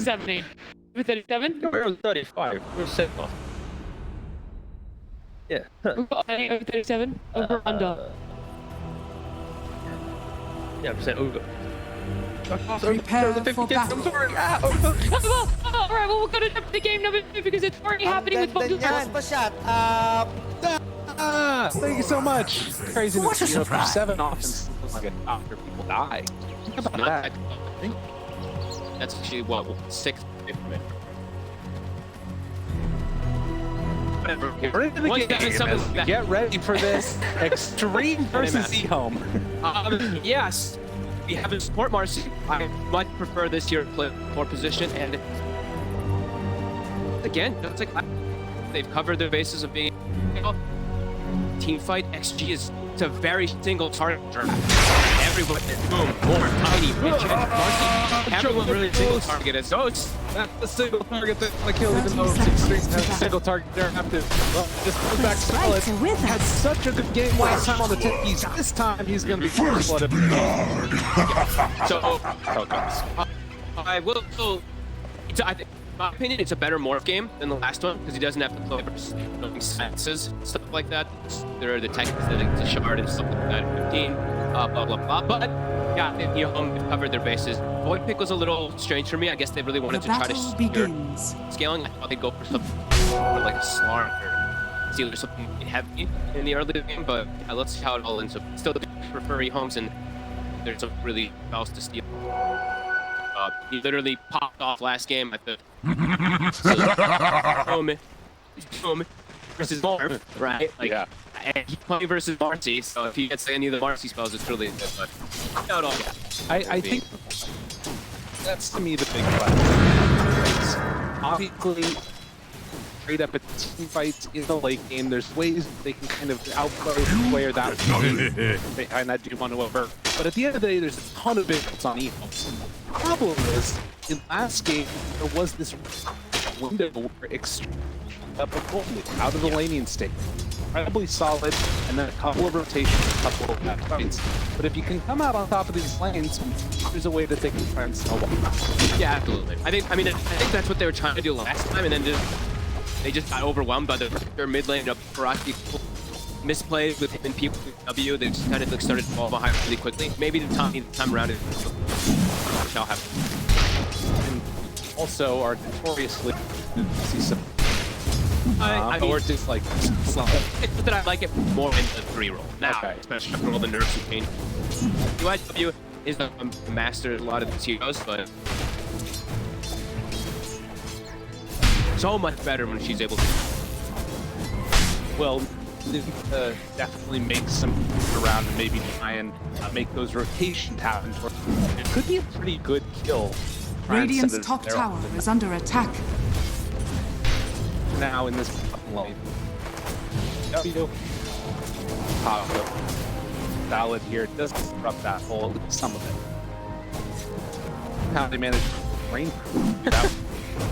70? Over 37? We're over 35. We're sitting off. Yeah. Over 37? Over under? Yeah, percent over. Prepare for battle. I'm sorry. Alright, well, we're gonna jump to game number 2 because it's already happening with both Shot. Thank you so much. Crazy What a to see you for surprise. 7 offense like after people die. Think about Not that. I think that's actually what 6th. Whatever. Get ready for the Once game. that is something As we that- get ready for this Xtreme versus EHOME. Yes, we have a support Marcy. I much prefer this year for position, and again, it's like they've covered their bases of being team fight. XG is it's a very single target. Everyone, boom, more tiny, Richard, Marcy. Everyone really single target as ghosts. That's the single target that I kill, even though Xtreme has a single target there after. Well, just goes back solid. Had such a good game last time on the tip. This time he's going to be flooded. So, I will. I think, in my opinion, it's a better morph game than the last one because he doesn't have to play versus senses, stuff like that. There are the techniques that it's a shard and stuff like that. 15, blah blah blah. But yeah, EHOME covered their bases. Void pick was a little strange for me. I guess they really wanted to try to scaling. I thought they'd go for something like a Slark or Seal or something heavy in the early game. But yeah, let's see how it all ends up. Still prefer EHOMEs, and there's some really else to steal. He literally popped off last game at the EHOME versus Marv, right? Like, Yeah. And he's playing versus Marcy, so if he gets any of the Marcy spells, it's really good. But not all. I think that's to me the big question. Obviously, straight up at team fights in the late game, there's ways they can kind of outplay the player that behind that do want to over. But at the end of the day, there's a ton of bits on EHOME. The problem is, in last game, there was this window where Xtreme out of the laning state. Incredibly solid, and then a couple of rotations, a couple of fights. But if you can come out on top of these lanes, there's a way that they can try and snowball. Yeah, absolutely. I think that's what they were trying to do last time, and then they just got overwhelmed by their mid lane. Baraki misplayed with him and PW. They just kind of started to fall behind really quickly. Maybe the time around it shall happen. And also are notoriously see some. I mean, or just like it's that I like it more in the 3-roll now, Okay. especially after all the nerfs and change. UIW is a master at a lot of these heroes, but so much better when she's able to. well, definitely make some around and maybe try and make those rotations happen. It could be a pretty good kill. Radiant's top tower is under attack. Now in this lane. W. Pablo. Valid here. It does disrupt that hole, at least some of it. How they manage to rain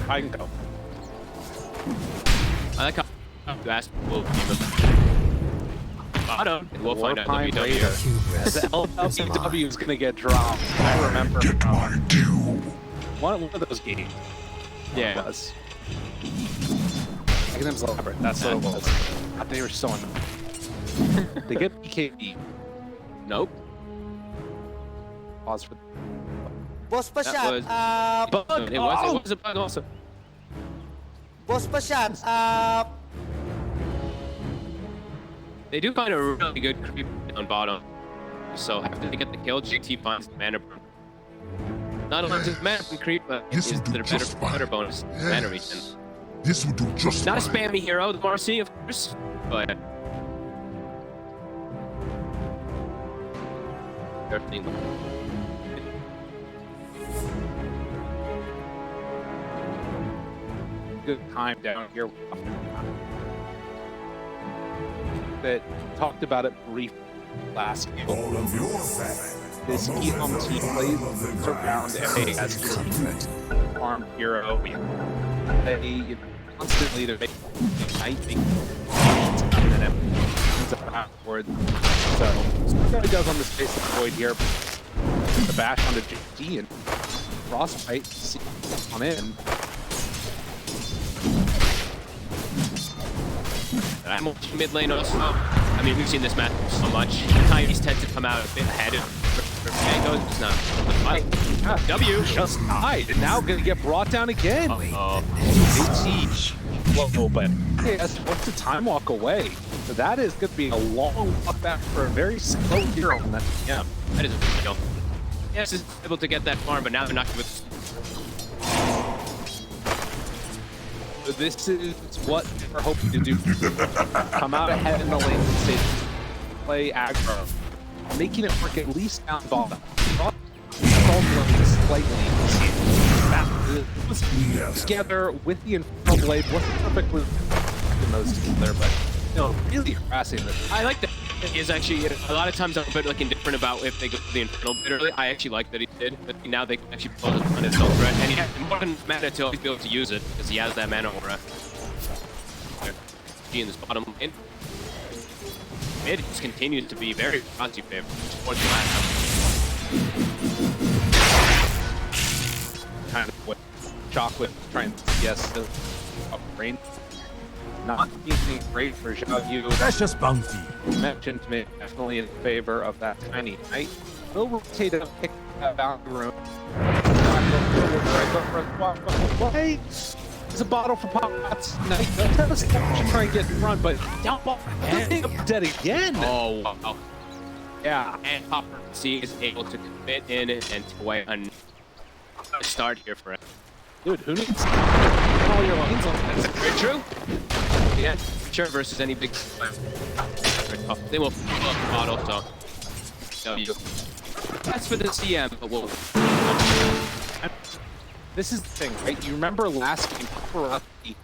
I can go. I like how you asked will bottom, and we'll find out Warpine WW. Raider. The LWW is gonna get dropped. I remember one of those games. Yeah. It was. Magnum's Labyrinth, that's what it was. God, they were so annoying. They get PKB. Nope. Pause for Boss pa That shot. was bug. It was a bug also. Boss pa shot. They do find a really good creep on bottom. So after they get the kill, GT finds the mana burn. Not only just mana burn creep, but This is will do their just better fine. bonus mana regen. This would do just Not a fine. spammy hero, the Marcy, of course, but everything. good time down here. That talked about it briefly last game. All of your family. This EHOME team plays around A as farm hero. They constantly to make igniting and then ends up afterwards. So what he does on the space of the void here, the bash onto JT, and Frostbite, see on in. I'm watching mid lane also. I mean, we've seen this match so much. Tiny's tend to come out a bit ahead of Mango. It's not the fight. W Just died, and now gonna get brought down again. Uh-oh. Whoa, but yes, what's the time walk away? So that is gonna be a long walk back for a very slow hero on that. Yeah, that is a big deal. Yes, is able to get that farm, but now they're not with. This is what we're hoping to do. Come out ahead in the lane stage, play aggro, making it work at least down bottom. Slightly. Together with the Infernal Blade wasn't perfectly in those together, but really harassing this. I like that. Is actually a lot of times I'm a bit like indifferent about if they go for the Infernal Blade early. I actually like that he did, but now they can actually pull it on his own threat, and he has more than mana to always be able to use it because he has that mana aura. In this bottom lane, mid just continues to be very Franzi favorite towards the last. Kind of what Chocolate trying to guess the brain. Not being great for Zhao Yu. Precious bounty. Mentioned me definitely in favor of that Tiny Knight. Will rotate up, pick that boundary room. Wait! There's a bottle for Pots. Knight does have a step to try and get in front, but down ball and dead again. Oh wow! Yeah, And Paparazzi is able to commit in and take away a start here for it. dude, who needs all your lanes on that? Very true. Yeah, sure. Versus any big player. They will pull up the bottle, so W. That's for the CM, but we'll. This is the thing, right? You remember last game, Paparazzi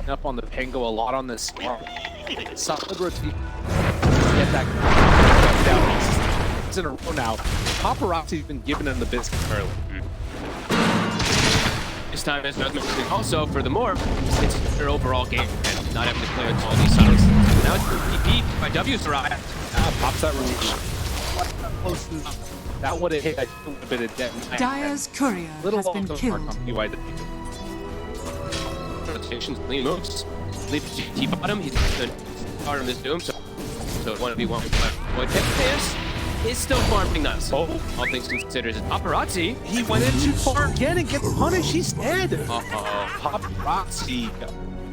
up on the Pango a lot on this solid rotation. Get that down. It's in a row now. Paparazzi's been giving him the biscuit early. This time, as Doug mentioned, also furthermore, it's their overall game and not having to play with all these silos. Now it's TP by W's arrive. Pops that rotation. Close enough. That would have hit a little bit of dead. Dyer's courier has been killed. Rotations, clean moves. Leave GT bottom. He's going to start on this doom. So 1v1 with Hippias is still farming nuts. Oh, all things considered, Paparazzi. he went in too far again and gets punished. He's dead. Paparazzi.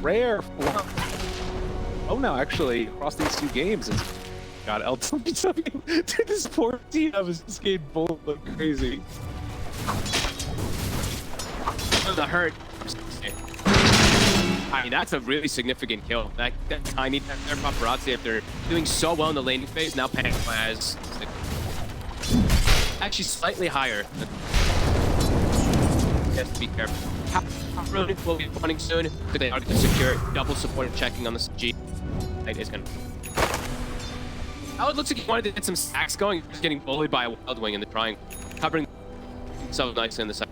Rare flop. Oh no, actually, across these two games, it's got LWW. Dude, this poor team was just getting bullied like crazy. The hurt. I mean, that's a really significant kill. That tiny their Paparazzi, if they're doing so well in the laning phase, now Pango has actually slightly higher. You have to be careful. Really will be running soon because they are going to secure double support checking on the G. It is going to. Oh, it looks like he wanted to get some stacks going. He's getting bullied by a Wild Wing in the triangle, covering so nicely in the side.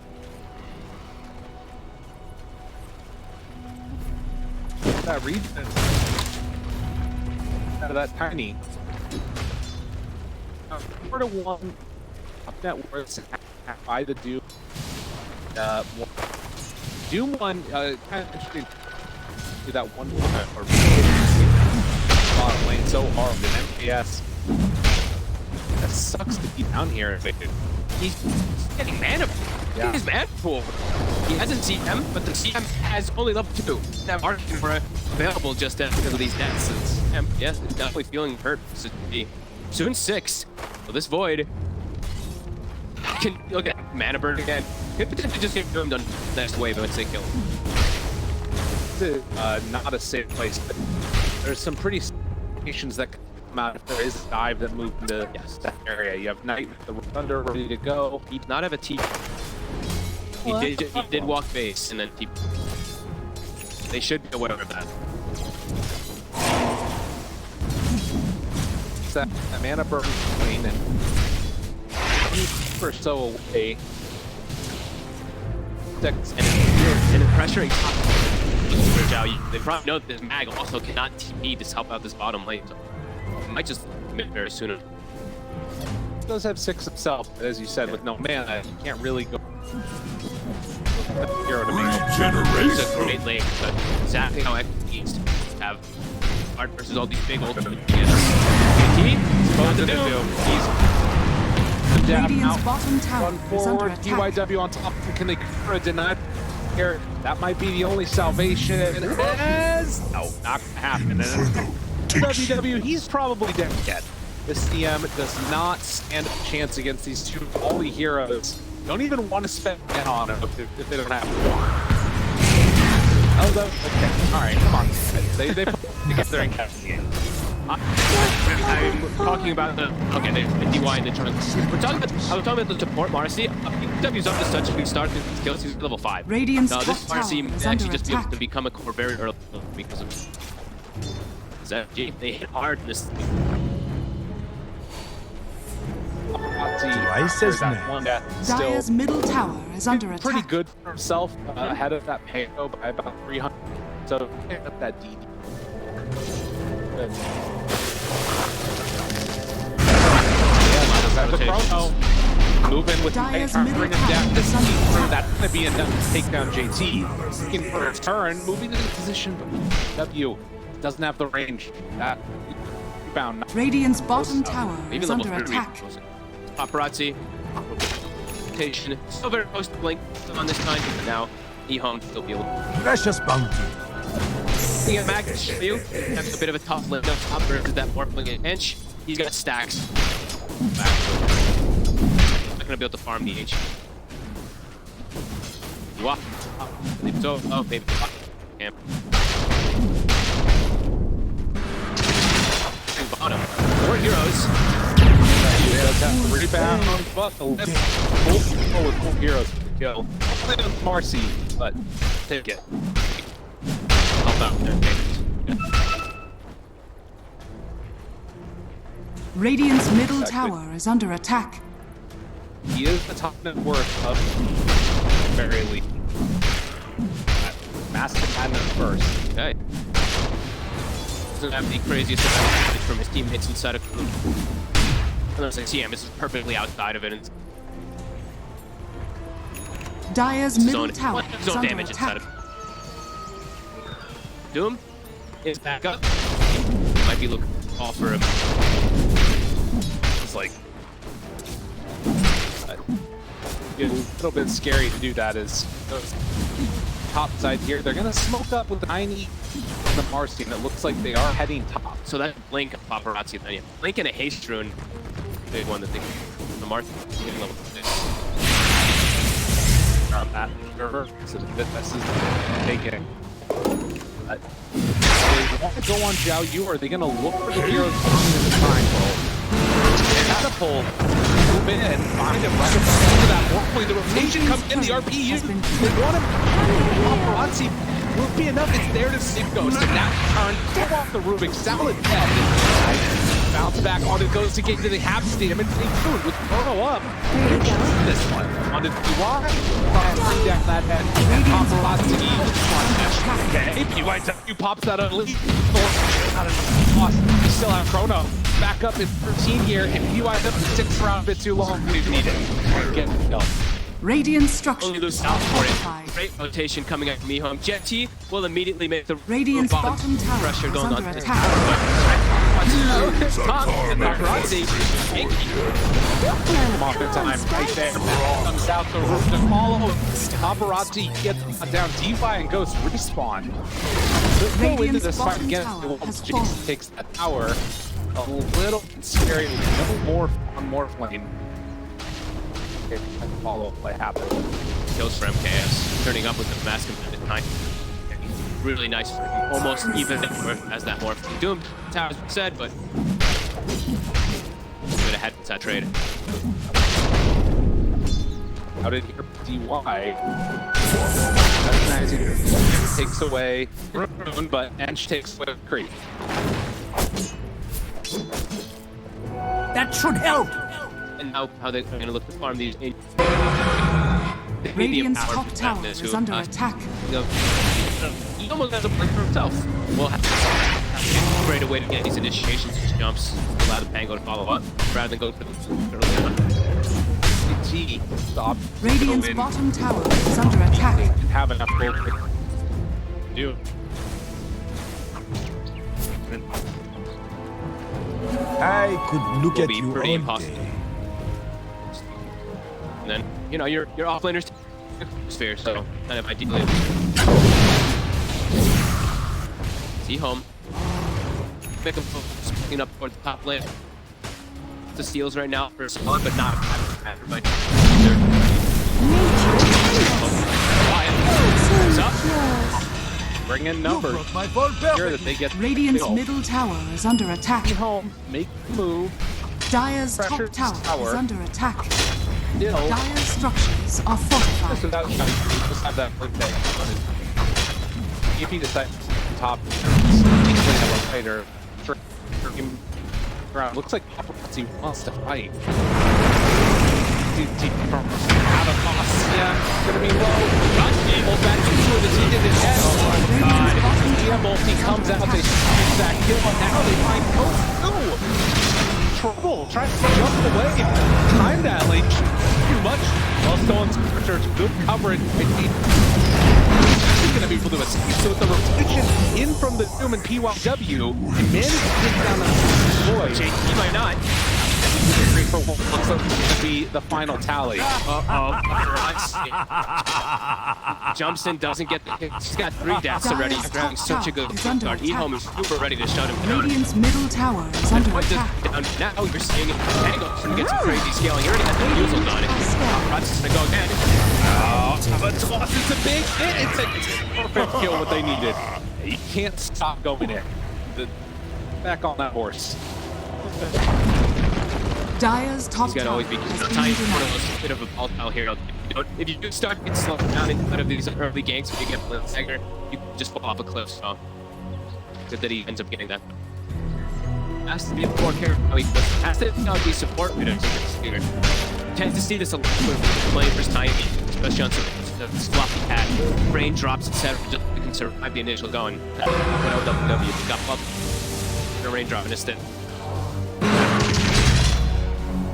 That region out of that Tiny. 4-1 up net worth by the Doom. Doom one kind of interesting to that one or bottom lane so hard in MPS. That sucks to be down here. He's getting mana. Yeah. His mana pool. He has a CM, but the CM has only level 2. That market for available just because of these deaths. And yes, it's definitely feeling hurt. Soon 6. Well, this Void can look at mana burn again. Could potentially just get doomed on the next wave once they kill him. Not a safe place, but there's some pretty situations that come out if there is a dive that moves into that area. You have Knight with the Thunder ready to go. He did not have a TP. He did walk base and then TP. They should be aware of that. It's that mana burn lane and or so away. And pressuring top. They probably know that this mag also cannot TP to help out this bottom lane. So it might just commit very soon. He does have 6 himself, but as you said, with no mana, he can't really go hero to make. It's Regeneration. a great lane, but exactly how XP needs to have hard versus all these big ultimate GT, Both to of do. them do. He's down Radiant's out, bottom tower run is under forward. attack. DYW on top. Can they cover a denied here? That might be the only salvation. As no, not gonna happen. And WW, he's probably dead yet. This CM does not stand a chance against these two volley heroes. Don't even want to spend it on them if they don't have to. Although, okay, all right, come on. They get their encounter game. I'm talking about the DY and the trunk. I was talking about the support Marcy. W's up to such a good start with his kills. He's level 5. Radiant's No, top this Marcy tower may is actually under just be able to attack. become a core very early because of ZG. They hit hard in this. Twice as many. One that Dire's still middle tower is under attack. pretty good for himself, ahead of that Peo by about 300. So pick up that DD. Good. Yeah, the Chrono moving with Dire's the middle bring him down tower to is under speed. attack. That's going to be enough to take down JT. Looking for a turn, moving into the position, but W doesn't have the range. That rebound. Radiant's bottom tower Maybe is level under 3. attack. Paparazzi. Rotation. Still very close to Blink on this time, but now EHOME still be able to. Precious bounty. Seeing a mag for you. That's a bit of a tough limit up top versus that Morphling inch. He's got stacks. Not gonna be able to farm the H. You walk. So, oh, maybe. Camp. Bottom. 4 heroes. Rebound, but the lift. Full with 4 heroes to kill. Hopefully with Marcy, but take it. Help out there. Radiant's middle tower is under attack. He is the top net worth of very elite. Master Madness first. Okay. Doesn't have the craziest advantage from his teammates inside of crew. Unless I see him, this is perfectly outside of it. And Dire's his middle own, tower his is own under damage inside attack. of Doom is back up. Might be looking off for him. It's like A little bit scary to do that is those top side here. They're gonna smoke up with the Tiny and the Marcy, and it looks like they are heading top. so that Blink Paparazzi then yeah. Blink and a haste rune. Big one that they the Martha getting level 6. That server, so this is taking. They want to go on Zhao Yu, or are they going to look for the heroes in the triangle? Catapult, move in, find him right up to that Morphling. The rotation comes in, the RPU. They want him. Paparazzi will be enough. It's there to save Ghost. And that turn, go off the Rubik, solid dead. Bounce back on it, goes to get to the half stamina. Food with Chrono up. This one on the DY. Bring down that head. And Paparazzi. Okay, BYW pops that on lead. We still have Chrono. Back up in 13 here, and BYW 6 round, a bit too long. We need it. Get it. Radiant Only structures lose are out for it. fortified. Great rotation coming out from EHOME. Jetty will immediately make the Radiant's bottom tower pressure is going under on. attack. Come on, good time. Right there. Comes out the roof to follow. Paparazzi gets down. DeFi and Ghost respawn. Let's go into Radiant's this fight bottom again. tower has Jason fallen. takes that tower. A little scary. A little more on Morphling. Okay, follow what happened. Kills for MKS, turning up with the mask of the time. Really nice, almost even as that morph. Doom tower as we said, but a bit ahead with that trade. Out in here, DY. Recognizing takes away Rune, but Ench takes away Creep. That should help. And now how they're going to look to farm these in. Radiant's top tower is under attack. He almost has a blink for himself. We'll have to great a way to get these initiations, just jumps, allow the Pango to follow up, rather than go for the early one. PG stop. Radiant's bottom tower is under attack. Have enough gold to do. I could look Will at be you pretty all impossible. day. And then, you know, your offlaners sphere, so kind of ideally. See home. Make them clean up towards the top lane. The steals right now for solid, but not everybody. What's up? Bring in numbers. Sure that they get Radiant's killed. middle tower is under attack. Home, make the move. Dire's top Pressure tower tower. is under attack. Still, Dire's structures are just fortified. without shouting, just have that one day. If he decides to top, he's going to have a fighter. Looks like Paparazzi wants to fight. From out of boss. Yeah, gonna be low. Hold back to two of the team in his head. Oh my god. Yeah, multi comes out, they shoot that kill, and now they find Coach. Ooh! Trouble, tries to jump away. Time that late, too much. Well, Stone's search, good coverage. He's gonna be able to escape. So with the rotation in from the Doom and PYW, he managed to take down the boy. He might not. For what looks like it's gonna be the final tally. Jumps in, doesn't get the kick. He's got 3 deaths already after having such a good start. EHOME is super ready to shut him down. Radiant's middle tower is under Put this attack. down. Now you're seeing it. Angles and get some crazy scaling. He already has the refusal on it. Rod's gonna go again. Oh, but toss is a big hit. It's a perfect kill what they needed. You can't stop going in. Back on that horse. Dire's top He's got to tower always be has tiny been for denied. a bit of a volatile hero. If you do start getting slowed down in one of these early ganks when you get Blitzdagger, you can just fall off a cliff. So good that he ends up getting that. Has to be a core character. Has to be support leader. Tends to see this a lot with flavors tiny, especially on some sloppy pad, brain drops, etc. Just you can survive the initial going. When LWW got up, the rain drop instead.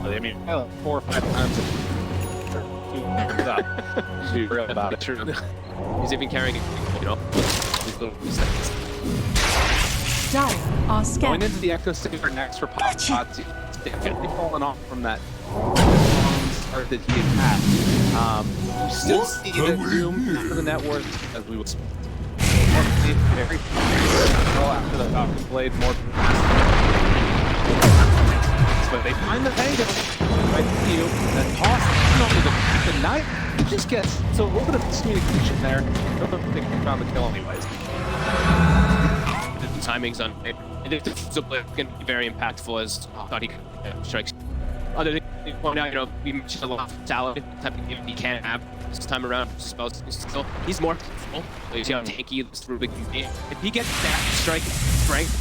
I mean, 4 or 5 times. Be real about it. True. He's even carrying, you know, these little mistakes. Dire are Going scattered. into the Echo Saber next for Paparazzi. They've definitely fallen off from that start that he had. You still see the Doom for the net worth as we would very well after the Falcon Blade more. But they find the angle right to you, that toss over the knife. It just gets so a little bit of miscommunication there. I don't know if they found the kill anyways. The timing's on it. And if this is going to be very impactful as I thought he could strike. Other than point out, you know, we mentioned a lot of salad type of game he can't have this time around. Still, he's more capable. So you see how tanky this Rubik can be. If he gets that strike strength,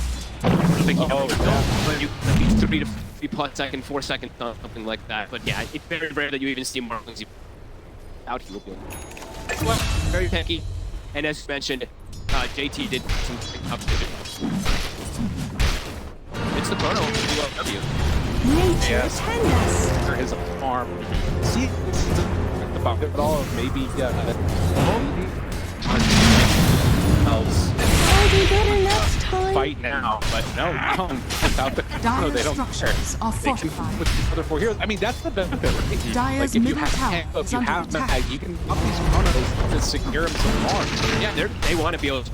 I think he but you need 3 to 3+ second, 4 seconds, something like that. But yeah, it's very rare that you even see more things out. He will be well, very tanky. And as mentioned, JT did some competition. It's the chrono W. Nature attend us. There is a farm. See, the bucket at all, maybe fight now, but no, without the no, they don't care. Structures are They can fortified. with the other 4 heroes. I mean, that's the benefit, right? Dire's Like if you middle have tower tank, if is you under have attack. mag, you can up these chronos to secure them some farms. Yeah, they want to be able to,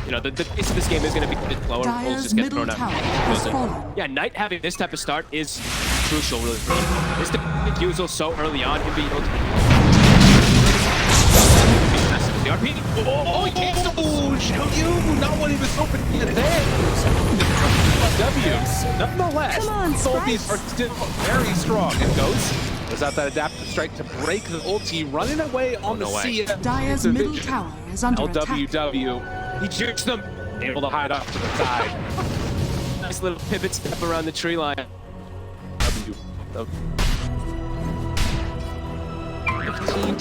you know, the pace of this game is going to be a bit slower. We'll Dire's just get middle thrown out. tower has fallen. Yeah, Knight having this type of start is crucial, really. This refusal so early on can be able to. The RP. Oh, he can't stop. Show you! Not when he was hoping to get there. W. Nonetheless, Come on, Soldiers Sprites. are still very strong. And goes out that adaptive strike to break the ulti, running away on the sea. Dire's middle tower is under attack. LWW. He jerks them. Able to hide off to the side. Nice little pivot step around the tree line. W. 15.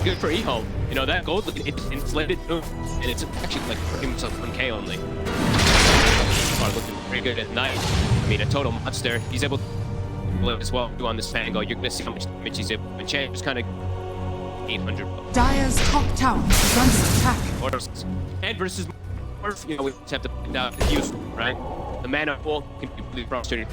Good for EHOME. You know, that gold, it's inflated, and it's actually like pretty much like 1K only. Looking pretty good at night. I mean, a total monster. He's able to as well on this Fango. You're gonna see how much damage he's able to enchant. Just kind of 800. Dire's top tower is under attack. And versus, you know, we just have to find out the use, right? The mana pool can be really frustrating.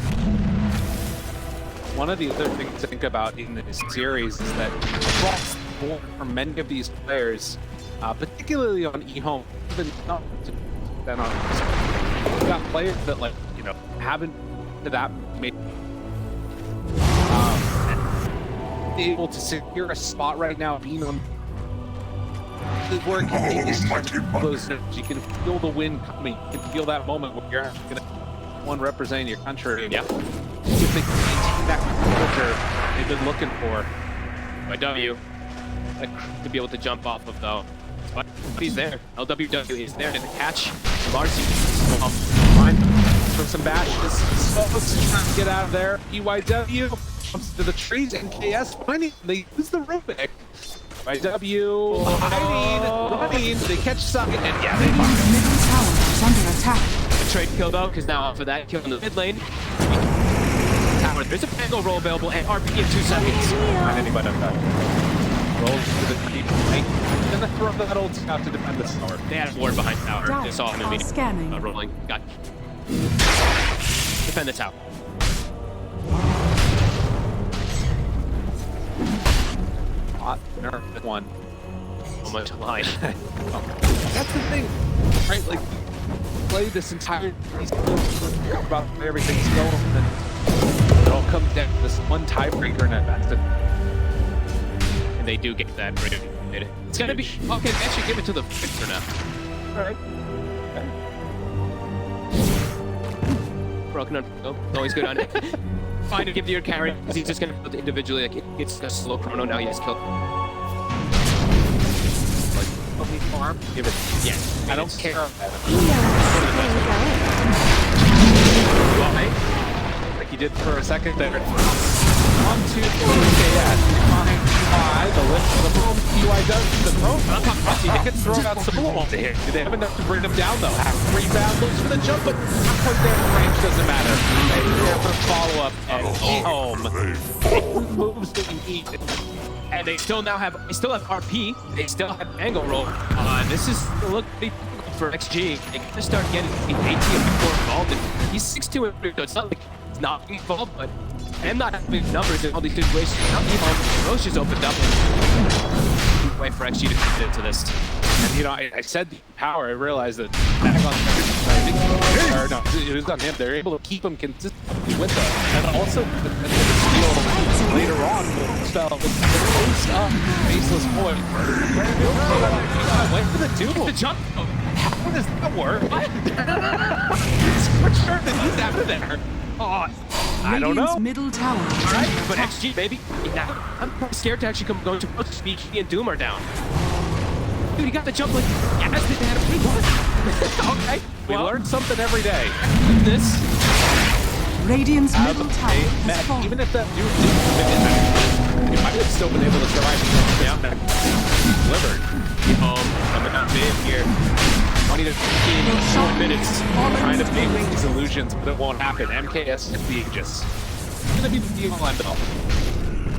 One of the other things to think about in this series is that across the board for many of these players, particularly on EHOME, even not then on, we've got players that, like, you know, haven't to that made able to secure a spot right now, being on the work is close. You can feel the wind coming. You can feel that moment where you're gonna one representing your country. Yeah. If they can maintain that culture they've been looking for. By W, to be able to jump off of though. But he's there. LWW is there to catch Marcy. Fine. For some bashes. Supposed to try to get out of there. EYW comes to the trees. NKS finding. They use the Rubik. EYW hiding, running. They catch something, and yeah, they find Radiant's middle tower is under attack. The trade kill though, because now off of that kill in the mid lane. Tower. There's a Pango roll available and RP in 2 seconds. Find anybody up there. Rolls to the deep flank. Then the throw that old scout to defend the tower. They had a ward behind tower. They saw him immediately. Scanning. Rolling. Got. Defend the tower. Hot nerve one. So much line. That's the thing, right? Like, play this entire about where everything's going, and then it all comes down to this one tiebreaker, and that's it. And they do get that rated. It's gonna be okay. They actually give it to the Victor now. All right. Broken on. Oh, always good on it. Fine to give to your carry because he's just gonna build individually. Like it's a slow chrono now. He has killed. Like farm. Give it. Yeah. I don't care. Why? Like he did for a second there. 1, 2, 3, KS. The lift for the boom. EYW the throw. They can throw out some more to here. They have enough to bring them down though. Have 3 bad looks for the jump, but because their range doesn't matter. They have a follow up and home. Moves that you need. And they still now have. They still have RP. They still have angle roll. This is look for XG. They gotta start getting the AT before involved. And he's 6'2", so it's not like he's not being involved, but I'm not having numbers in all these situations. Now Roche has opened up. Wait for XG to get into this. And you know, I said power. I realized that back on or no, it was on him. They're able to keep him consistently with them, and also the steal later on will spell with the post up faceless boy. Went for the duel. The jump. How does that work? What? What sure that he's after there? Oh, I don't know. Radiant's middle tower is All right, under but attack. XG, baby. Now, I'm scared to actually go to speed and Doom are down. Dude, he got the jump like, yeah, that's the had a pretty one. Okay. We learn something every day. This. Radiant's middle tower Matt, has fallen. even if that dude didn't come in, he might have still been able to survive. Yeah, delivered. Coming up big here. 20 to 15 minutes. Trying to make these illusions, but it won't happen. MKS is the Aegis. It's gonna be the deal end all.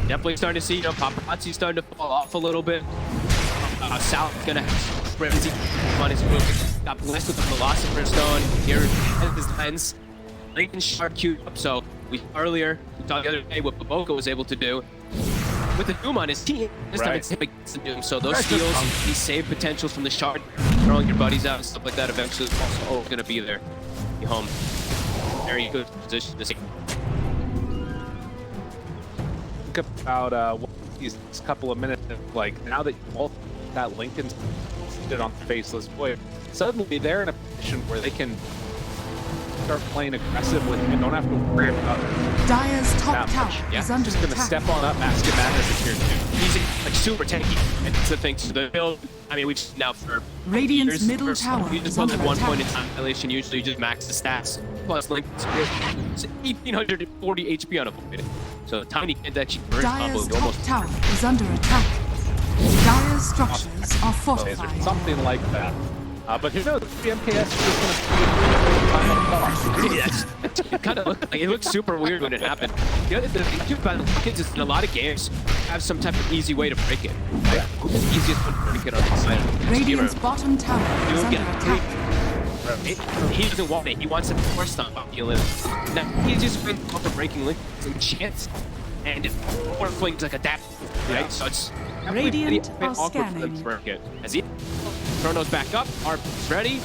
Definitely starting to see, you know, Paparazzi starting to fall off a little bit. South's gonna have frenzy on his move. Got blessed with the Philosopher's Stone. Here is his lens. Lincoln Shark queued up, so we talked the other day what Baboka was able to do. With the Doom on his team, this time it's him against the Doom. So those steals, these save potentials from the Shard, throwing your buddies out and stuff like that, eventually is also always going to be there. Be home. Very good position to see. Think about these couple of minutes, like now that all that Lincoln's did on the faceless boy, suddenly they're in a position where they can start playing aggressive with him and don't have to worry about Dire's top that tower much. is under Just gonna attack. step on up, Mask of Madness is here too. He's like super tanky. And it's the thing to the build. I mean, we've seen now for Radiant's years, middle tower you is just build under at one attack. point in time. Annihilation usually just max the stats. Plus Lincoln's 1840 HP on a point. So Tiny can't actually burn Dire's combo. top Almost. tower is under attack. Dire's structures are Or fortified. something like that. But who knows? The MKS is just going to It kind of looked like it looked super weird when it happened. The other thing too about the kids is in a lot of games have some type of easy way to break it. Right? The easiest one to break it on the side. Radiant's bottom tower is You'll under get attack. He doesn't want it. He wants it before stop up healing. Now he just went off the breaking link some chance, and more flings like a dap. Right? So it's Radiant pretty are awkward for them to scanning. break it. As he Chrono's back up, Arp's ready.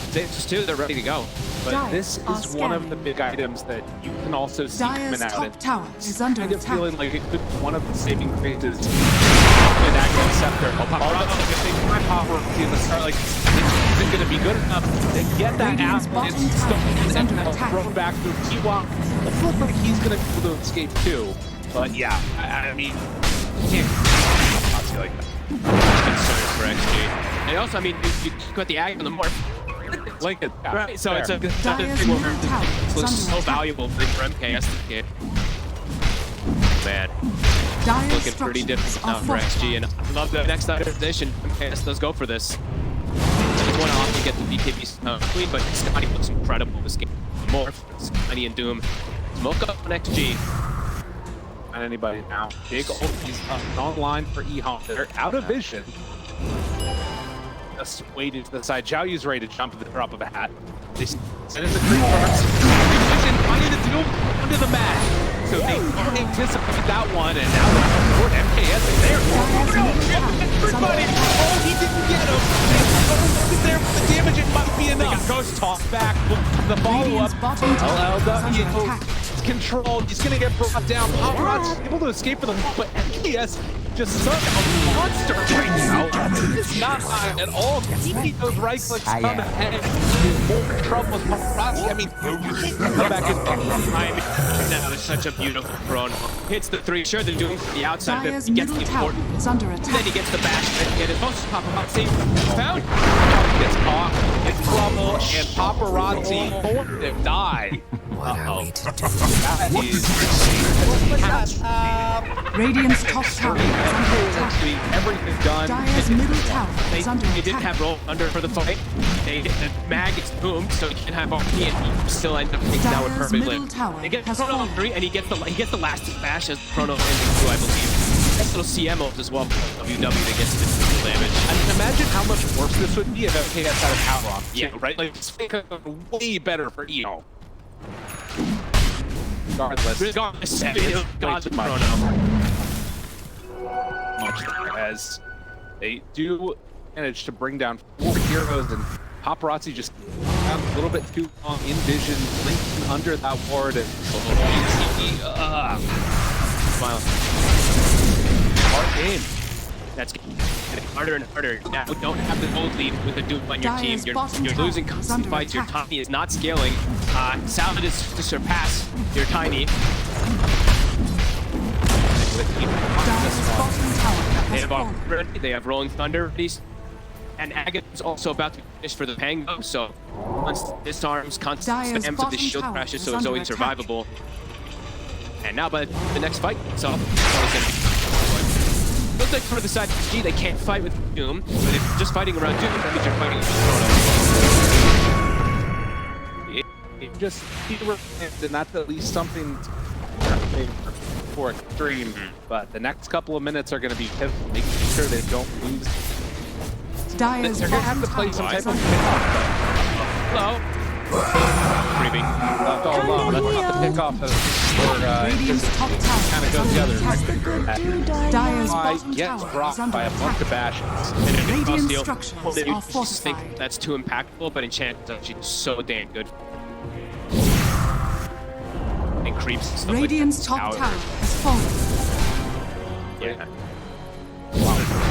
Xavius too, they're ready to go. But Dire this are is one of the scanning. big items that you can also see Dire's coming out. top And tower is under kind of attack. feeling like it could be one of the saving graces in that Scepter. If they try Popper in the start, like it's going to be good enough to get that Radiant's out bottom and tower is stuff under attack. thrown back through Kiwa. It looks like he's going to be able to escape too. But yeah, I mean, you can't like that. Concern for XG. And also, I mean, you got the ag on the morph. Like it. Yeah, Right, so fair. it's a good Dire's thing where middle tower it is looks under so attack. valuable for MKS to get. Man, Dire's looking pretty different structures now are for XG, and fortified. I love the next iteration. MKS does go for this. I just want to often get the BKB clean, but Scotty looks incredible this game. Morph, Scotty and Doom. Smoke up on XG. Not anybody now. Big ultis online for EHOME. They're out of vision. Just waiting to the side. Zhao Yu's ready to jump at the drop of a hat. They send in the creep first. Vision finding the Doom under the mat. So they anticipate that one, and now they're forward. MKS is there. Everybody! Oh, he didn't get him. He's there for the damage. It might be enough. Ghost toss back. The follow-up. Radiant's bottom tower is under LLW. attack. Controlled. He's going to get brought down. Paparazzi's able to escape for the but MKS just such a monster right now. It's not high at all. Keeping those right clicks coming ahead. There's more trouble with Paparazzi. I mean, come back and Now there's such a beautiful Chrono. Hits the 3. Sure, they're doing the outside, but Dire's he gets middle the tower important. is under Then he attack. gets the bash. Get his most paparazzi found. gets caught in trouble, and Paparazzi forced him die. Uh-oh. That is Radiant's top tower is under attack. everything done. Dire's middle tower is under They didn't have attack. roll under for the fight. The mag is boomed, so he can have RP and he still end up taking that one Dire's perfectly. middle tower They get has Chrono on fallen. 3, and he gets the last bash as Chrono ending 2, I believe. Nice little CMO as well for WW that gets the damage. I mean, imagine how much worse this would be if MKS had a power on. Yeah. Right? Like, it's way better for EO. Regardless. Regardless, It's God, the way too much. Chrono. Much as they do manage to bring down 4 heroes, and Paparazzi just got a little bit too long in vision, linking under that ward, and Smile. hard game. That's getting harder and harder. Now, don't have the gold lead with a Duke on your team. Dire's bottom You're tower losing is constant under fights. Your attack. Tiny is not scaling. Salad is to surpass your Tiny. Dire's bottom tower They has have fallen. they have Rolling Thunder ready, and Agatha's also about to finish for the Pango. So once disarms, constant Dire's spams of the bottom shield tower crashes, is so it's under always attack. survivable. And now, by the next fight, it's all it's gonna be. Looks like for the side of G, they can't fight with Doom, but if you're just fighting around Doom, that means you're fighting with Chrono. Just and that's at least something for Xtreme. But the next couple of minutes are going to be pivotal, making sure they don't lose. Dire's They're going to have to bottom play tower some is type of under pickoff. Hello. Creepy. That's all love. That's not the pickoff that Radiant's top tower kind of is go under together. attack. Dire's I bottom get tower is dropped under by a bunch attack. of bashes. And if Radiant it's steal, structures you are just think fortified. that's too impactful, but Enchant is actually so damn good. And creeps and stuff Radiant's like top that. tower has fallen. Yeah.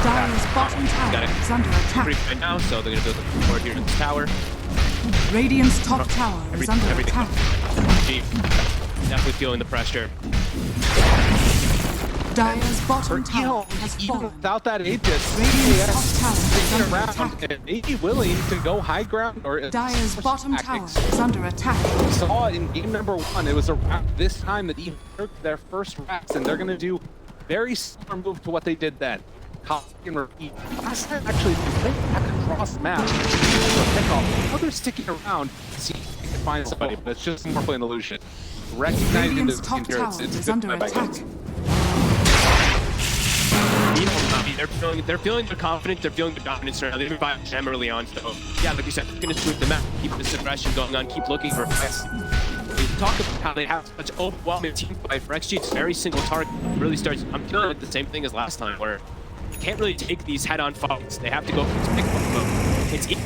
Dire's bottom tower Got it. is under attack. Creep right now, so they're gonna build a fort here in the tower. Radiant's top tower is under Everything. attack. G, definitely feeling the pressure. Dire's For bottom tower EO, has even fallen. without that Aegis, Radiant's top tower is get under around attack. and maybe willing to go high ground or Dire's bottom tower tactics. is under attack. We saw in game number 1, it was around this time that EO took their first racks, and they're going to do very similar move to what they did then. copy and repeat. Last time, actually, they played back across the map. Now they're sticking around to see if they can find somebody, but it's just more playing illusion. Recognizing Radiant's this top here, tower it's is good under play by attack. Game2. They're feeling they're confident, they're feeling the dominance right now. They've been buying gem early on, so yeah, like you said, they're gonna sweep the map, keep this aggression going on, keep looking for fights. We talk about how they have such overwhelming team fight for XG. It's very single target. It really starts. I'm feeling like the same thing as last time, where you can't really take these head-on fights. They have to go for pick up. It's easy.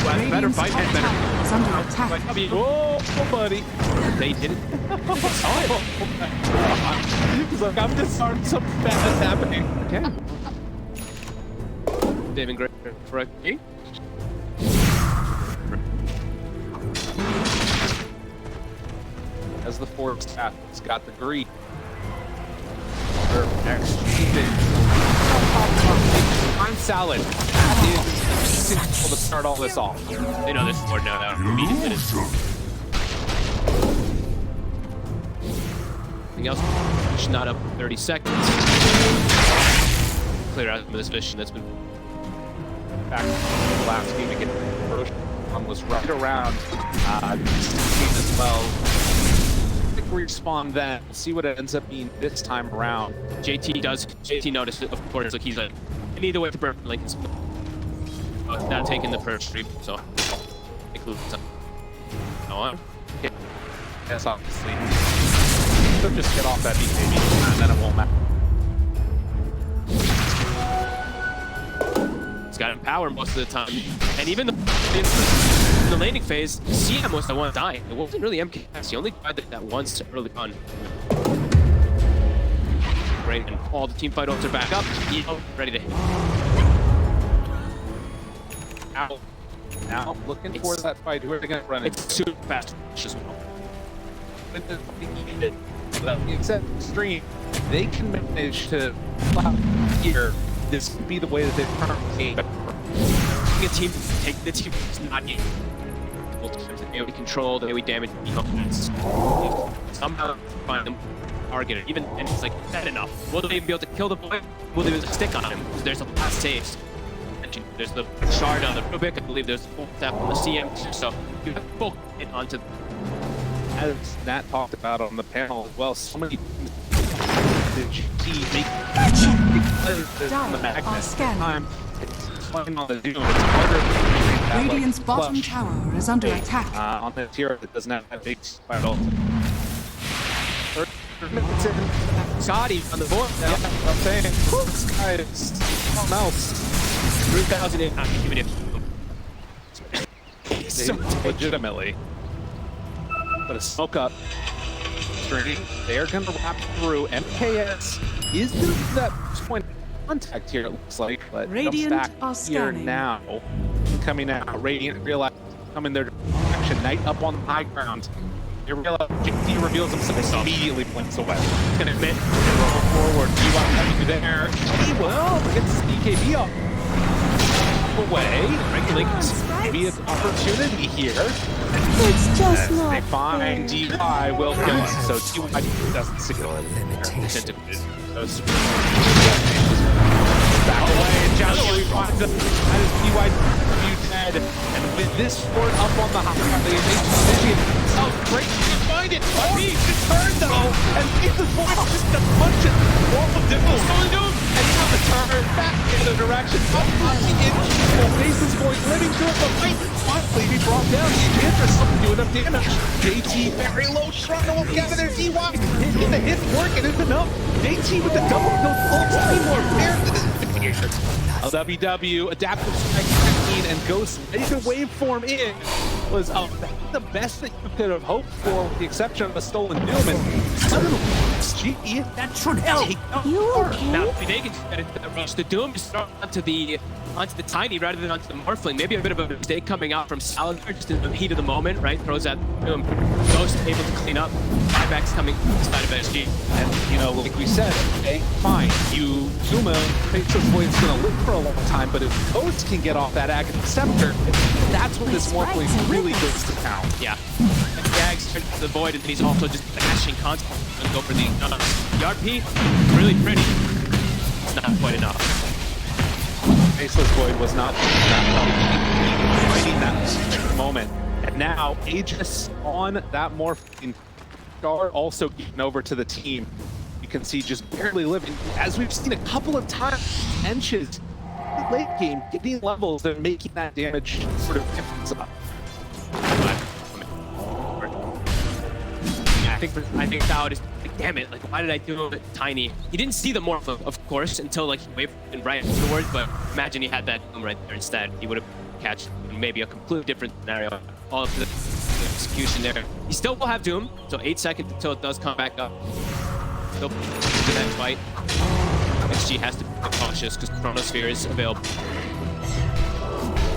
Better Radiant's fight, top better. tower is under attack. Oh, buddy. They did it. He's like, I'm disarmed, something bad is happening. Okay. David Gray for XG. As the force staff has got the greed. XG. I'm salad. That is simple to start all this off. They know this is more now. Immediate Anything else? Push not up 30 seconds. Clear out of this vision that's been Back to the last game to get the first one was right around this game as well. Quick respawn then. We'll see what it ends up being this time around. JT noticed it, of course, like he's like, I need to wait for Burton Lincoln's not taking the first stream, so include some. Go on. Yes, obviously. So just get off that BKB and then it won't matter. He's got power most of the time. And even in the laning phase, CM was the one dying. It wasn't really MechaniX. He only died that once early on. Great, and all the team fight ults are back up. Ready to hit. Ow. Now, looking for that fight. Who are they going to run into? It's super fast as well. Except Xtreme, they can manage to here. This could be the way that they turn The team take the team is not equal. The way we control, the way we damage somehow find them targeted. Even and it's like that enough. Will they be able to kill the boy? Will they be able to stick on him? There's a last saves. There's the shard on the Rubik. I believe there's full step on the CM. So you have full hit onto. As Nat talked about on the panel, well, so many the GT make on the Magnus time. It's playing on the Doom. It's harder to that, Radiant's like, bottom clutch tower is under attack. on the tier that doesn't have that big fight ult. 30 minutes in. Scotty on the board. Yeah, I'm saying this guy is something else. 3,000 Legitimately. But a smoke up. They're going to wrap through. MKS is going to do that point of contact here, it looks like. But Radiant back are here scanning. now. Coming out. Radiant realize coming their direction. Knight up on the high ground. They realize JT reveals himself, immediately points away. He's going to admit and roll forward. You want to be there. He will. Gets EKB up. Away. Maybe an opportunity here. It's just As not they find DY will kill him, so DY doesn't see back away, and Joshua finds him. That is DY dead. And with this fort up on the high ground, they make the decision. Oh, great, you find it. He returned though, and makes the point just to punch it. Normal difficult. And now the turn back in the direction. Up on the edge. Faces boy living through the fight. Finally, he brought down the Enchantress. Doing enough damage. JT very low. Shrine will gather their DY. Hitting the hit work, it is enough. JT with the double kill. Full team more fair to this. LWW, Adaptive Strike 15, and Ghost ready to waveform in was the best that you could have hoped for, with the exception of a Stolen Doom. And suddenly, GE, That should help. You okay? Now, if they can get into the rush, the Doom is thrown onto the Tiny rather than onto the Morphling. Maybe a bit of a mistake coming out from Salad just in the heat of the moment, right? Throws that Doom. Ghost able to clean up. Buybacks coming inside of SG. and you know, like we said, okay, fine, you Zuma, Faceless Void's gonna live for a long time, but if Ghost can get off that Aghanim Scepter, that's when this Morphling really goes to town. Yeah. And Gags turns to the Void, and then he's also just bashing constantly and go for the RP. Really pretty. It's not quite enough. Faceless Void was not fighting that moment. And now Aegis on that Morphine. Scar also getting over to the team. You can see just barely living, as we've seen a couple of times, inches late game, getting levels and making that damage sort of difference up. I think Cloud is like, damn it, like why did I do it tiny? He didn't see the morph, of course, until like he waved and right afterwards, but imagine he had that boom right there instead. He would have catched maybe a completely different scenario. All of the execution there. He still will have Doom, so 8 seconds until it does come back up. Still in that fight. XG has to be cautious because Chronosphere is available.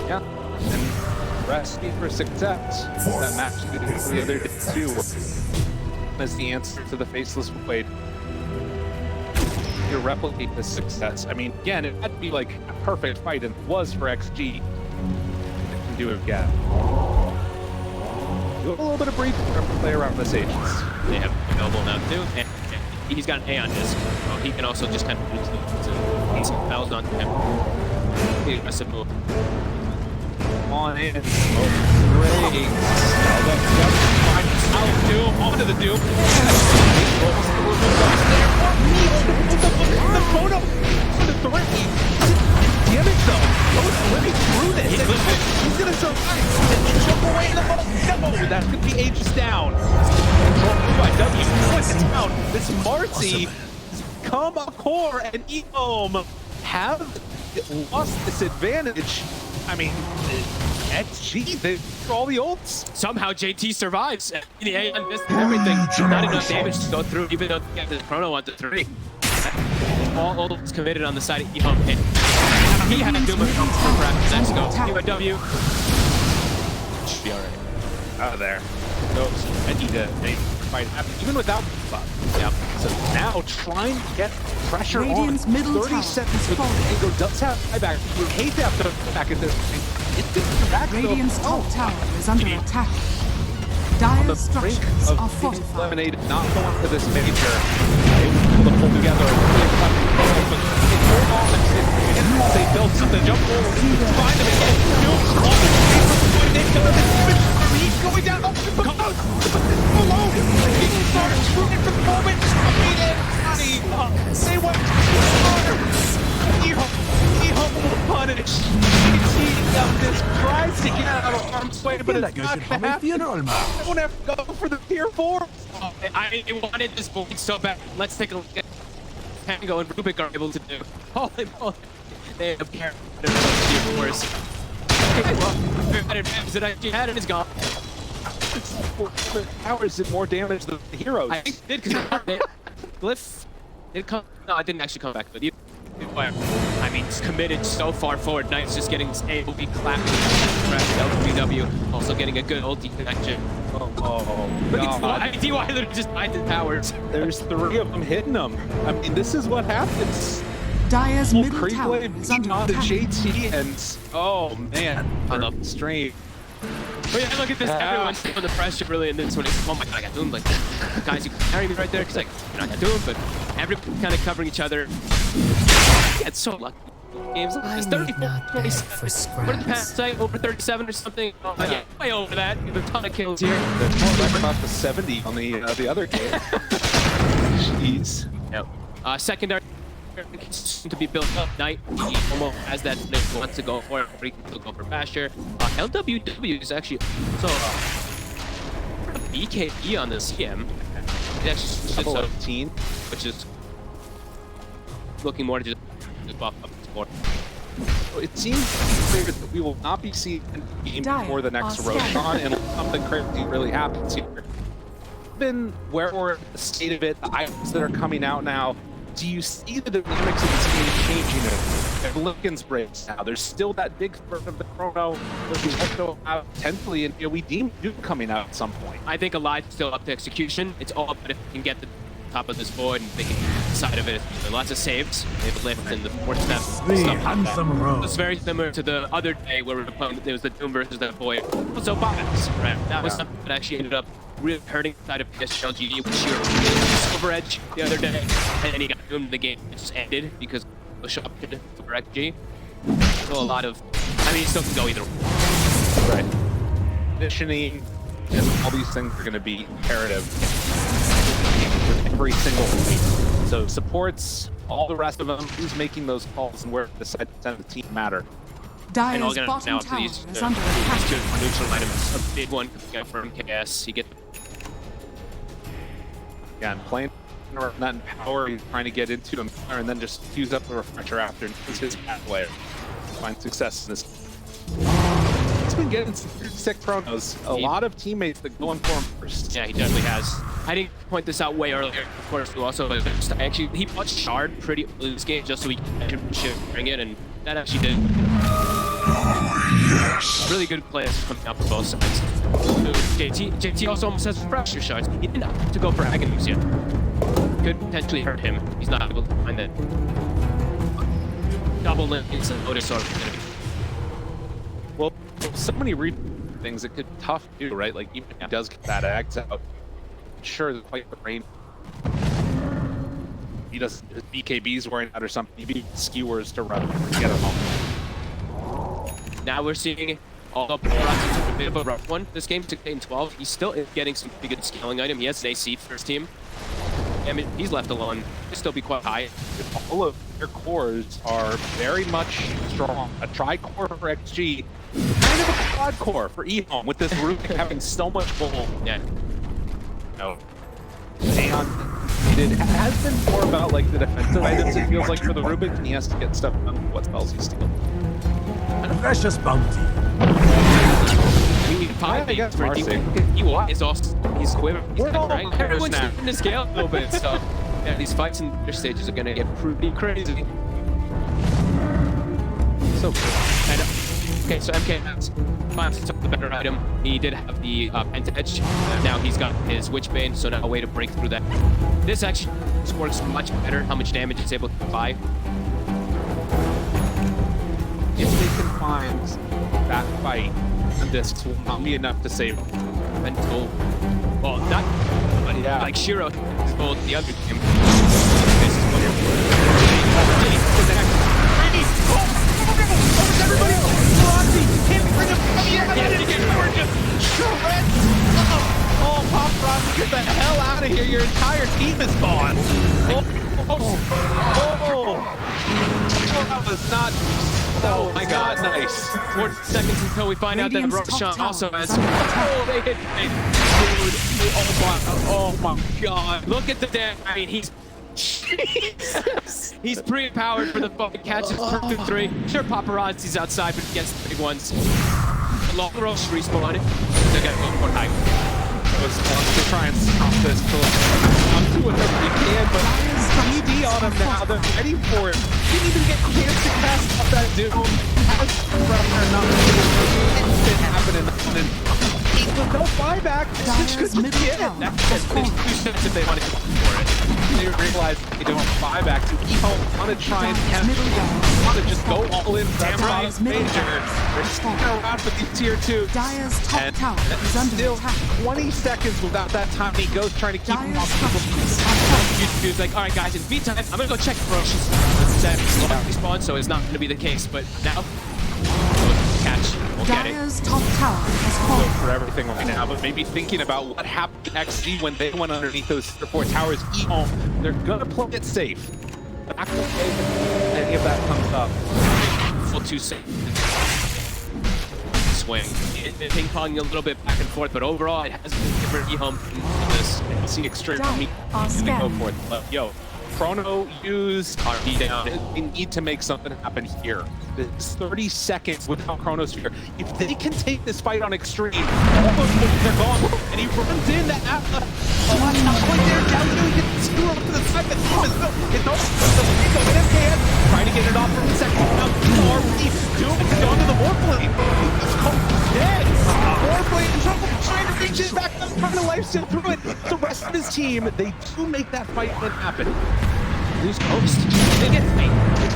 Yeah, and recipe for success. That match the other day too as the answer to the Faceless Void. To replicate this success. I mean, again, it had to be like a perfect fight, and it was for XG. It can do it again. Do a little bit of breathing to play around this Aegis. They have available now too, and he's got an A on his. So he can also just kind of use the spells on him. The aggressive move. On in. Oh, great. Out Doom, onto the Doom. The photo for the 3. Damage though. Goes living through this. He's gonna survive. And jump away in the ball. No, that could be Aegis down. By W. What's it down? This Marcy, come a core, and EHOME have lost this advantage. I mean, XG, they all the ults. Somehow JT survives. The A on this everything. Not enough damage to go through, even though they have the chrono on the 3. All ults committed on the side of EHOME. And he had to do a for perhaps next go. UIW. Should be alright. Out of there. Goes ready to fight happen, even without the buff. Yeah. So now trying to get pressure Radiant's on. middle 30 tower seconds is with falling. Diego does have buyback. We hate to have to back at this point. It didn't back Radiant's though. top tower is under attack. On Dire the brink structures of are being fortified. eliminated, not going for this major. They were able to pull together. They built something. Jump forward. Find them again. He's going down. Oh, alone. He started shooting for the moment. Say what? EHOME will punish. This tries to get out of harm's way, but it's not going to happen. I don't have to go for the tier 4. I wanted this void so bad. Let's take a look at Tango and Rubik are able to do. Holy moly. They have carried tier 4s. Okay, well, that advantage that I actually had and it's gone. Towers did more damage than the heroes. I think it did because Glyph did come. No, I didn't actually come back, but I mean, it's committed so far forward. Knight's just getting AOV clapped. LWW also getting a good ulti connection. DY literally just died to towers. There's 3 of them hitting them. I mean, this is what happens. Dire's Full middle creep tower wave is under on the attack. JT, and oh man, I love Xtreme. But yeah, look at this. Everyone's feeling the pressure really in this one. It's, oh my god, I got Doom. Like, guys, you can carry me right there. Because, like, you know, I got Doom, but everyone's kind of covering each other. Yeah, it's so lucky. Games. It's 34, 27. What did the past say? Over 37 or something? Oh, yeah, way over that. There's a ton of kills here. Back about the 70 on the other game. Jeez. Yep. Secondary to be built up. Knight almost has that wants to go for it. He can still go for Basher. LWW is actually so A.K.A on the CM. It actually Level 15, which is looking more to just buff up the score. It seems clear that we will not be seeing the game before the next Roshan, and something crazy really happens here. Been where we're at the state of it, the items that are coming out now. Do you see the dynamics of this game changing it? Lincoln's breaks now. There's still that big spurt of the chrono that we also have potentially, and you know, we deem Doom coming out at some point. I think Alive's still up to execution. It's all about if we can get the top of this board and they can side of it. Lots of saves. They've lived in the 4 steps. handsome road. It's very similar to the other day where it was the Doom versus that boy. Also bias, right? That was something that actually ended up really hurting the side of PSLGD with sheer Silver Edge the other day. And then he got doomed. The game just ended because the shop did Silver XG. still a lot of. I mean, it still can go either way. Right. Conditioning and all these things are going to be imperative with every single team. So supports, all the rest of them, who's making those calls and where to decide to send the team matter. And all Dire's gonna bottom now to tower these is under attack. two neutral items. A big one coming out from MKS. You get Again, playing not in power, he's trying to get into him and then just fuse up the refresher after and use his pathway. Find success in this. He's been getting some pretty sick chronos. A lot of teammates that go in for him first. Yeah, he definitely has. I didn't point this out way earlier, of course, who also actually he bought Shard pretty early in this game just so he could bring it, and that actually did. Really good plays coming out for both sides. JT also almost has refresher shards. He didn't have to go for Aghanim's yet. Could potentially hurt him. He's not able to find that double links and Lotus are gonna be. Well, so many things it could be tough to do, right? Like even if he does get that Ags out, sure the fight with rain. He does his BKBs wearing out or something. He beats skewers to run to get him home. Now we're seeing all the Polaroids a bit of a rough one. This game took in 12. He's still getting some pretty good scaling item. He has an AC for his team. I mean, he's left alone. He'll still be quite high. All of their cores are very much strong. A tri-core for XG, kind of a quad core for EHOME with this Rubik having so much gold. Yeah. No. And it has been more about like the defensive items, it feels like, for the Rubik, and he has to get stuff done with what spells he's stealing. Precious bounty. We need 5 I guess for Marcy. He is also he's quiver. He's We're all right. players Everyone's now. starting to scale a little bit. So yeah, these fights in their stages are gonna get pretty crazy. So and okay, so MK has finally took the better item. He did have the Penta Edge. Now he's got his Witchbane, so now a way to break through that. This actually works much better. How much damage it's able to buy. If they can find that fight, and this will not be enough to save Mental. Well, not. But Yeah. like Shiro is both the other team. Oh, Paparazzi, get the hell out of here! Your entire team is gone. That was not. Oh my God! Nice. 40 seconds until we find out that Radiant's top Roshan tower also has. is under attack. Oh, they hit. Dude, oh my God! Look at the damn. I mean, he's. He's pre-powered for the fucking catch. It's perfect 3. Sure, paparazzi's outside, but against the big ones. Long rush respawn. They got one more time. To try and stop this. I'm doing whatever you can, but ED on him now. They're ready for it. Didn't even get a chance to cast up that Doom. Has not anything happening. With no buyback, it's just Dire's middle tower That's has fallen. 2 steps if they want to go for it. they realize they don't have buybacks. EHOME want to try and catch. Want to just go all in. Damn right. Dire's middle tower They're has sticking fallen. around with these tier 2. Dire's top And tower that's is under still attack. 20 seconds without that time. He goes trying to keep him Dire's off. structures are falling. Dude's like, all right, guys, it's meantime. I'm gonna go check Ferocious. Set respawn, so it's not gonna be the case. But now, catch. We'll get it. Dire's top tower has So fallen. for everything right now, but maybe thinking about what happened to XG when they went underneath those 4 towers. EHOME, they're gonna play it safe. Back to any of that comes up. Full 2 seconds. Swing. It's ping-ponging a little bit back and forth, but overall, it has been different EHOME from this. I see Xtreme Done. me All go scanned. for it. But yo, Chrono use RP down. They need to make something happen here. It's 30 seconds without Chronosphere. If they can take this fight on Xtreme, all those points are gone. And he runs in to Atla. Watch out, point there, down to he gets skewer up to the side. The team is built. It's all so MKS trying to get it off from the second. Now, RP Doom has gone to the Warblade. He's dead. Warblade in trouble, trying to reach it back, trying to lifesteal through it. The rest of his team, they do make that fight happen. Lose Ghost. They get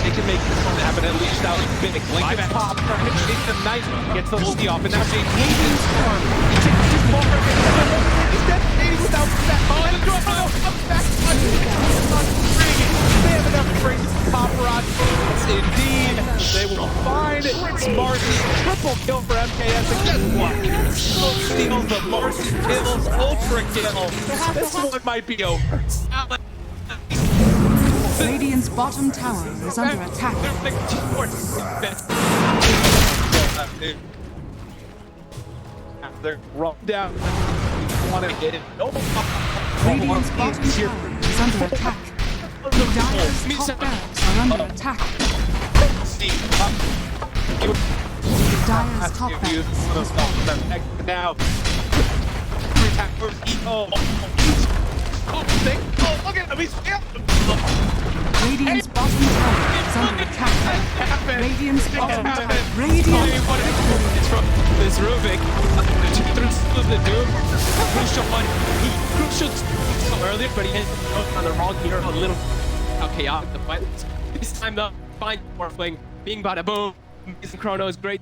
They can make this one happen at least out big. Lincoln's pop, trying to chase the knife, gets the ulti off, and now JT is storm. He takes his ball, he's detonating without that. Oh, and go back. They have enough to bring paparazzi. Indeed, they will find Martin, triple kill for MKS, and guess what? Smoke steals the Martin kills, ultra kill. This one might be over. Radiant's bottom tower is under attack. They're run down. Want to get it? No. Radiant's bottom tower is under attack. Dire's top barracks are under attack. Dire's top barracks is Now. Attack for EHOME. Oh, look at him. He's Radiant's bottom tower is under attack. Radiant's bottom tower. Radiant. It's from this Rubik. Through the Doom. Crucial one. Crucial so earlier, but he hit on the wrong hero a little. How chaotic the fight was. This time, the fine Morphling being bada boom. Chrono is great.